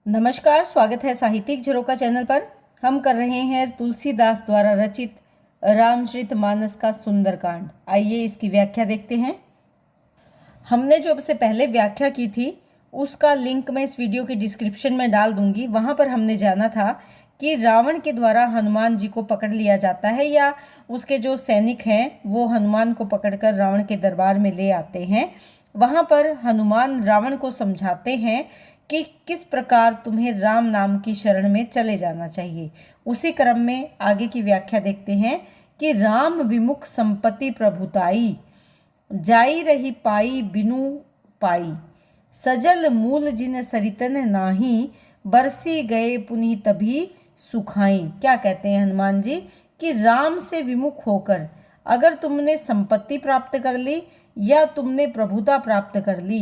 नमस्कार, स्वागत है साहित्यिक झरोका चैनल पर। हम कर रहे हैं तुलसीदास द्वारा रचित रामचरितमानस का सुंदरकांड। आइए इसकी व्याख्या देखते हैं। हमने जो सबसे पहले व्याख्या की थी उसका लिंक मैं इस वीडियो की डिस्क्रिप्शन में डाल दूंगी। वहां पर हमने जाना था कि रावण के द्वारा हनुमान जी को पकड़ लिया जाता है या उसके जो सैनिक हैं वो हनुमान को पकड़कर रावण के दरबार में ले आते हैं। वहां पर हनुमान रावण को समझाते हैं कि किस प्रकार तुम्हें राम नाम की शरण में चले जाना चाहिए। उसी क्रम में आगे की व्याख्या देखते हैं कि राम विमुख संपत्ति प्रभुताई, जाई रही पाई बिनु पाई, सजल मूल जिन सरितन नाही, बरसी गए पुनि तभी सुखाई। क्या कहते हैं हनुमान जी कि राम से विमुख होकर अगर तुमने संपत्ति प्राप्त कर ली या तुमने प्रभुता प्राप्त कर ली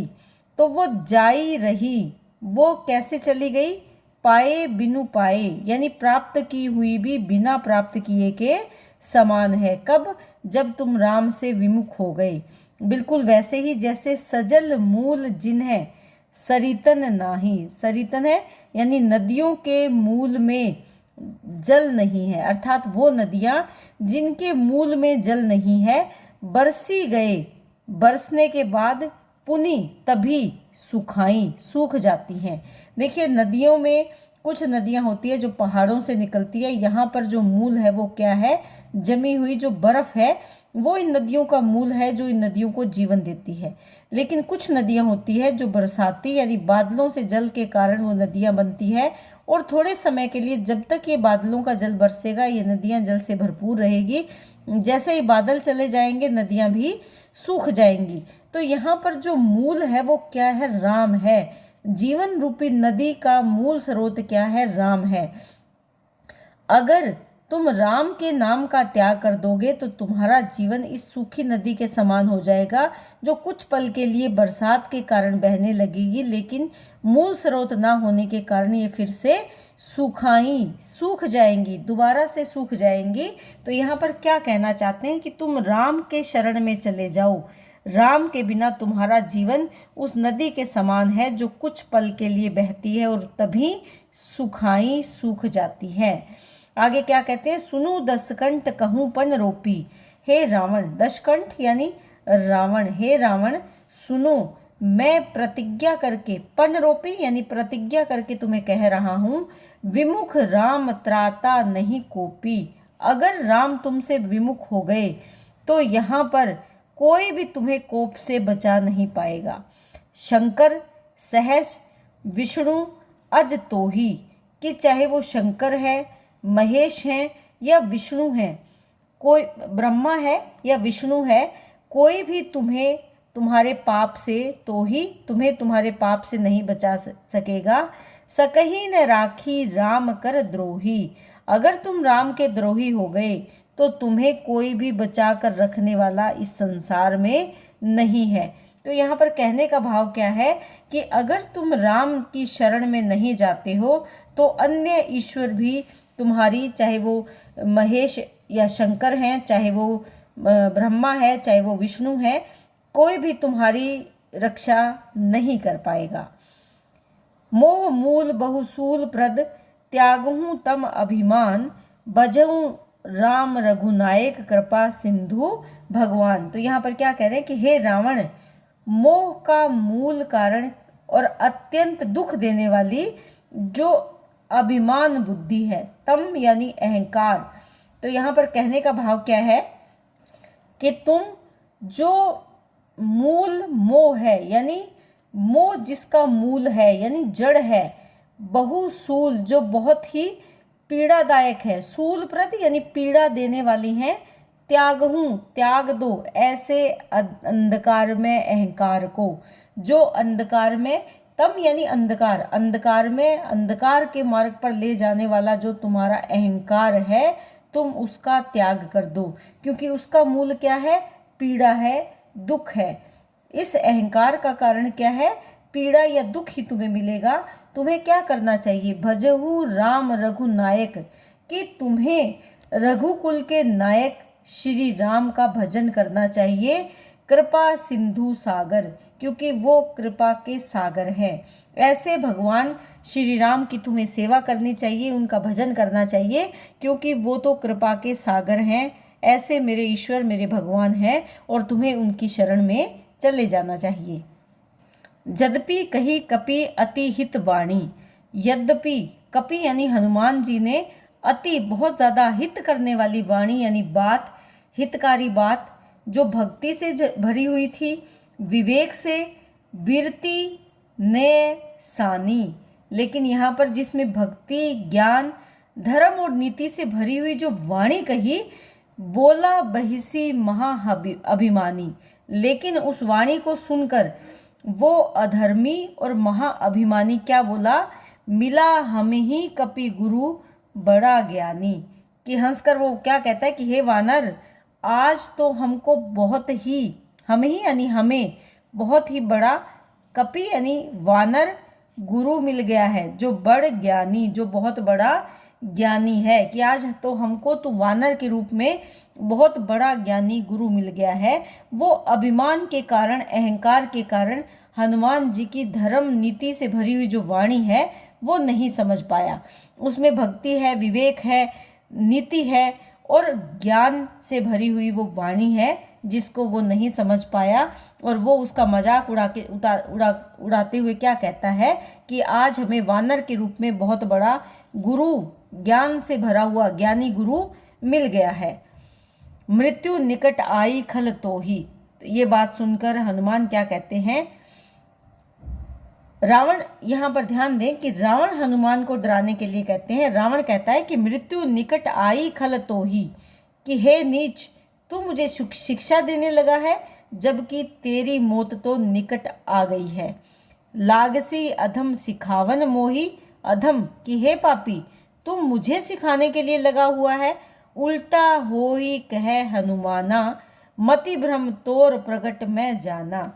तो वो जाई रही, वो कैसे चली गई? पाए बिनु पाए, यानी प्राप्त की हुई भी बिना प्राप्त किए के समान है। कब? जब तुम राम से विमुख हो गए। बिल्कुल वैसे ही जैसे सजल मूल जिन्हें सरितन नाही, सरितन है यानी नदियों के मूल में जल नहीं है, अर्थात वो नदियां जिनके मूल में जल नहीं है, बरसी गए, बरसने के बाद पुनि तभी सुखाई, सूख जाती हैं। देखिए नदियों में कुछ नदियां होती है जो पहाड़ों से निकलती है। यहाँ पर जो मूल है वो क्या है? जमी हुई जो बर्फ है वो इन नदियों का मूल है जो इन नदियों को जीवन देती है। लेकिन कुछ नदियां होती है जो बरसाती यानी बादलों से जल के कारण वो नदियां बनती है और थोड़े समय के लिए, जब तक ये बादलों का जल बरसेगा, ये नदियां जल से भरपूर रहेगी। जैसे ही बादल चले जाएंगे नदियां भी सूख जाएंगी। तो यहाँ पर जो मूल है वो क्या है? राम है। जीवन रूपी नदी का मूल स्रोत क्या है? राम है। अगर तुम राम के नाम का त्याग कर दोगे तो तुम्हारा जीवन इस सूखी नदी के समान हो जाएगा जो कुछ पल के लिए बरसात के कारण बहने लगेगी, लेकिन मूल स्रोत ना होने के कारण ये फिर से सूख जाएंगी, दोबारा से सूख जाएंगी। तो यहाँ पर क्या कहना चाहते हैं कि तुम राम के शरण में चले जाओ। राम के बिना तुम्हारा जीवन उस नदी के समान है जो कुछ पल के लिए बहती है और तभी सूख जाती है। आगे क्या कहते हैं? सुनु दशकंठ कहूँ पन रोपी, हे रावण, दशकंठ यानी रावण, हे रावण सुनो, मैं प्रतिज्ञा करके, पन रोपी यानी प्रतिज्ञा करके तुम्हें कह रहा हूं, विमुख राम त्राता नहीं कोपी। अगर राम तुमसे विमुख हो गए तो यहाँ पर कोई भी तुम्हें कोप से बचा नहीं पाएगा। शंकर सहस विष्णु अज तोही, कि चाहे वो शंकर है, महेश हैं या विष्णु हैं, कोई ब्रह्मा है या विष्णु है, कोई भी तुम्हें तुम्हारे पाप से, तो ही तुम्हें तुम्हारे पाप से नहीं बचा सकेगा। सकही न राखी राम कर द्रोही, अगर तुम राम के द्रोही हो गए तो तुम्हें कोई भी बचा कर रखने वाला इस संसार में नहीं है। तो यहाँ पर कहने का भाव क्या है कि अगर तुम राम की शरण में नहीं जाते हो तो अन्य ईश्वर भी तुम्हारी, चाहे वो महेश या शंकर हैं, चाहे वो ब्रह्मा है, चाहे वो विष्णु है, कोई भी तुम्हारी रक्षा नहीं कर पाएगा। मोह मूल बहुसूल प्रद, त्यागहूँ तम अभिमान, बजहूँ राम रघुनायक कृपा सिंधु भगवान। तो यहाँ पर क्या कह रहे हैं कि हे रावण, मोह का मूल कारण और अत्यंत दुख देने वाली जो अभिमान बुद्धि है, तम यानी अहंकार। तो यहाँ पर कहने का भाव क्या है कि तुम जो मूल मोह है, यानी मोह जिसका मूल है यानी जड़ है, बहुसूल जो बहुत ही पीड़ादायक है, सूल प्रद यानी पीड़ा देने वाली है, त्यागहूँ त्याग दो ऐसे अंधकार में अहंकार को, जो अंधकार में, तम यानी अंधकार, अंधकार में अंधकार के मार्ग पर ले जाने वाला जो तुम्हारा अहंकार है, तुम उसका त्याग कर दो, क्योंकि उसका मूल क्या है? पीड़ा है, दुख है। इस अहंकार का कारण क्या है? पीड़ा या दुख ही तुम्हें मिलेगा। तुम्हें क्या करना चाहिए? भजहु राम रघुनायक, कि तुम्हें रघुकुल के नायक श्री राम का भजन करना चाहिए। कृपा सिंधु सागर, क्योंकि वो कृपा के सागर है। ऐसे भगवान श्री राम की तुम्हें सेवा करनी चाहिए, उनका भजन करना चाहिए, क्योंकि वो तो कृपा के सागर हैं। ऐसे मेरे ईश्वर मेरे भगवान हैं और तुम्हें उनकी शरण में चले जाना चाहिए। यद्यपि कही कपि अति हित वाणी, यद्यपि कपि यानी हनुमान जी ने अति बहुत ज़्यादा हित करने वाली वाणी यानी बात, हितकारी बात जो भक्ति से भरी हुई थी, विवेक से, वीरति ने सानी, लेकिन यहाँ पर जिसमें भक्ति, ज्ञान, धर्म और नीति से भरी हुई जो वाणी कही, बोला बहिसी महा अभिमानी, लेकिन उस वाणी को सुनकर वो अधर्मी और महा अभिमानी क्या बोला, मिला हमें ही कपि गुरु बड़ा ज्ञानी। कि हंसकर वो क्या कहता है कि हे वानर, आज तो हमको बहुत ही, हमें ही यानी हमें बहुत ही बड़ा, कपि यानी वानर, गुरु मिल गया है जो बड़ ज्ञानी, जो बहुत बड़ा ज्ञानी है। कि आज तो हमको तो वानर के रूप में बहुत बड़ा ज्ञानी गुरु मिल गया है। वो अभिमान के कारण, अहंकार के कारण हनुमान जी की धर्म नीति से भरी हुई जो वाणी है वो नहीं समझ पाया। उसमें भक्ति है, विवेक है, नीति है और ज्ञान से भरी हुई वो वाणी है जिसको वो नहीं समझ पाया। और वो उसका मजाक उड़ाते हुए क्या कहता है कि आज हमें वानर के रूप में बहुत बड़ा गुरु, ज्ञान से भरा हुआ ज्ञानी गुरु मिल गया है। मृत्यु निकट आई खल तो ही, ये बात सुनकर हनुमान क्या कहते हैं, रावण, यहाँ पर ध्यान दें कि रावण हनुमान को डराने के लिए कहते हैं। रावण कहता है कि मृत्यु निकट आई खल तो ही, कि हे नीच, तू मुझे शिक्षा देने लगा है जबकि तेरी मौत तो निकट आ गई है। लागसी अधम सिखावन मोही, अधम कि हे पापी, तुम मुझे सिखाने के लिए लगा हुआ है। उल्टा हो ही कह हनुमाना, मति भ्रम तोर प्रगट में जाना।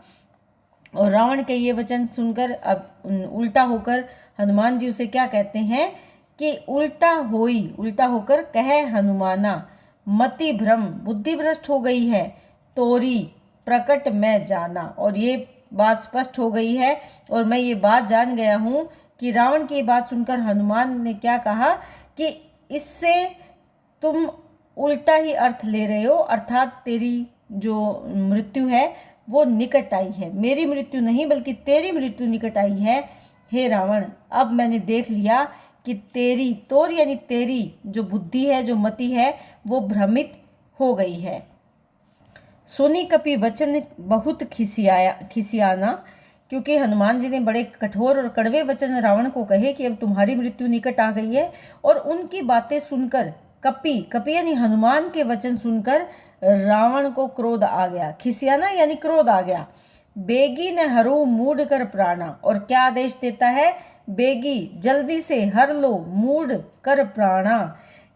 और रावण के ये वचन सुनकर अब उल्टा होकर हनुमान जी उसे क्या कहते हैं कि उल्टा होकर कह हनुमाना, मति भ्रम, बुद्धि भ्रष्ट हो गई है, तोरी प्रकट में जाना, और ये बात स्पष्ट हो गई है और मैं ये बात जान गया हूँ कि रावण की बात सुनकर हनुमान ने क्या कहा कि इससे तुम उल्टा ही अर्थ ले रहे हो, अर्थात तेरी जो मृत्यु है वो निकट आई है, मेरी मृत्यु नहीं बल्कि तेरी मृत्यु निकट आई है। हे रावण, अब मैंने देख लिया कि तेरी, तोर यानी तेरी जो बुद्धि है, जो मति है, वो भ्रमित हो गई है। सुनी कपि वचन बहुत खिसियाना, क्योंकि हनुमान जी ने बड़े कठोर और कड़वे वचन रावण को कहे कि अब तुम्हारी मृत्यु निकट आ गई है। और उनकी बातें सुनकर कपि यानी हनुमान के वचन सुनकर रावण को क्रोध आ गया। खिसियाना यानी क्रोध आ गया। बेगी न हरो मूड कर प्राणा, और क्या आदेश देता है, बेगी जल्दी से हर लो, मूड कर प्राणा,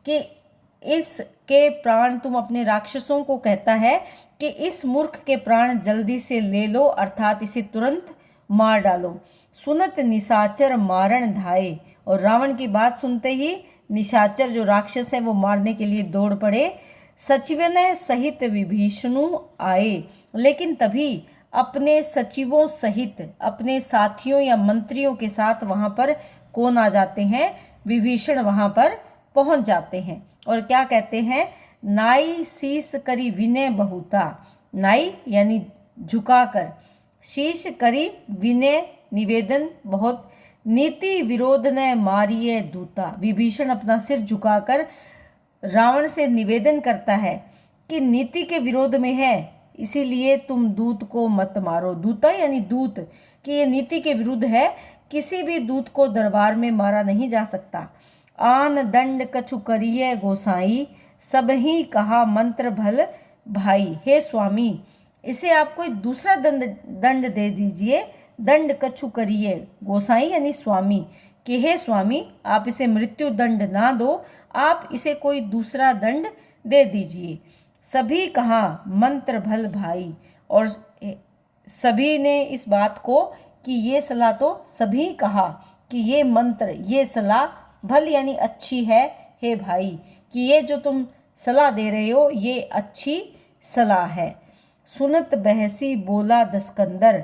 कि इसके प्राण तुम अपने राक्षसों को कहता है कि इस मूर्ख के प्राण जल्दी से ले लो, अर्थात इसे तुरंत मार डालो। सुनत निशाचर मारण धाये, और रावण की बात सुनते ही निशाचर जो राक्षस है वो मारने के लिए दौड़ पड़े। सचिवन सहित विभीषणु आए, लेकिन तभी अपने सचिवों सहित, अपने साथियों या मंत्रियों के साथ वहां पर कौन आ जाते हैं, विभीषण वहां पर पहुंच जाते हैं। और क्या कहते हैं, नाई शीस करी विनय बहुता, नाई यानी झुकाकर, शीश करी विनय निवेदन बहुत, नीति विरोध न मारिए दूता। विभीषण अपना सिर झुकाकर रावण से निवेदन करता है कि नीति के विरोध में है, इसीलिए तुम दूत को मत मारो। दूता यानी दूत, कि ये नीति के विरुद्ध है, किसी भी दूत को दरबार में मारा नहीं जा सकता। आन दंड कछु करिए गोसाई, सब ही कहा मंत्र भल भाई। हे स्वामी, इसे आप कोई दूसरा दंड दे दीजिए। दंड कछु करिए, गोसाई यानी स्वामी, कि हे स्वामी आप इसे मृत्यु दंड ना दो, आप इसे कोई दूसरा दंड दे दीजिए। सभी कहा मंत्र भल भाई, और सभी ने इस बात को कि ये सलाह तो सभी कहा कि ये मंत्र, ये सलाह भल यानी अच्छी है हे भाई, कि ये जो तुम सलाह दे रहे हो ये अच्छी सलाह है। सुनत बहसी बोला दस्कंदर,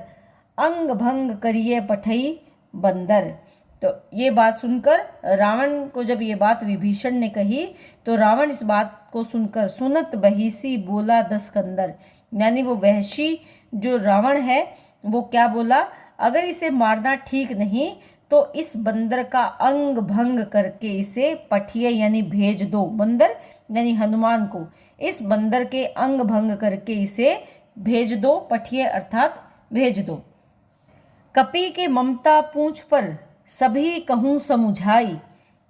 अंग भंग करिए पठई बंदर। तो ये बात सुनकर रावण को जब ये बात विभीषण ने कही तो रावण इस बात को सुनकर सुनत बहिसी बोला 10 कंदर, यानी वो वहशी जो रावण है वो क्या बोला, अगर इसे मारना ठीक नहीं तो इस बंदर का अंग भंग करके इसे पठिए यानी भेज दो। बंदर यानी हनुमान को इस बंदर के अंग भंग करके इसे भेज दो, पठिए अर्थात भेज दो। कपि के ममता पूंछ पर सभी कहूँ समुझाई।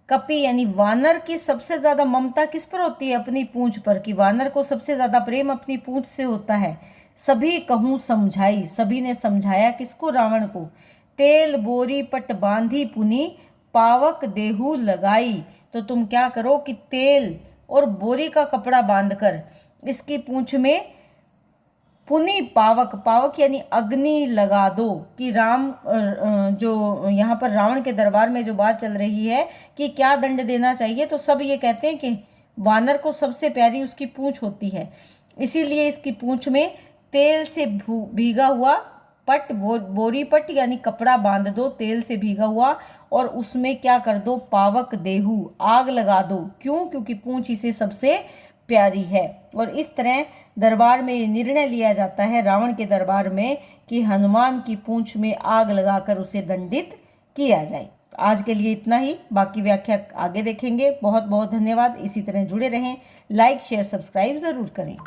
कपि यानी वानर की सबसे ज्यादा ममता किस पर होती है, अपनी पूंछ पर, कि वानर को सबसे ज्यादा प्रेम अपनी पूंछ से होता है। सभी कहूँ समझाई, सभी ने समझाया किसको, रावण को। तेल बोरी पट बांधी पुनी पावक देहू लगाई, तो तुम क्या करो कि तेल और बोरी का कपड़ा बांधकर इसकी पूंछ में पुनी पावक, पावक यानी अग्नि लगा दो, कि राम जो यहाँ पर रावण के दरबार में जो बात चल रही है कि क्या दंड देना चाहिए, तो सब ये कहते हैं कि वानर को सबसे प्यारी उसकी पूंछ होती है, इसीलिए इसकी पूंछ में तेल से भीगा हुआ पट, बोरी पट यानी कपड़ा बांध दो तेल से भीगा हुआ, और उसमें क्या कर दो, पावक देहू, आग लगा दो। क्यों? क्योंकि पूंछ इसे सबसे प्यारी है। और इस तरह दरबार में निर्णय लिया जाता है, रावण के दरबार में, कि हनुमान की पूंछ में आग लगाकर उसे दंडित किया जाए। आज के लिए इतना ही, बाकी व्याख्या आगे देखेंगे। बहुत बहुत धन्यवाद। इसी तरह जुड़े रहें, लाइक शेयर सब्सक्राइब जरूर करें।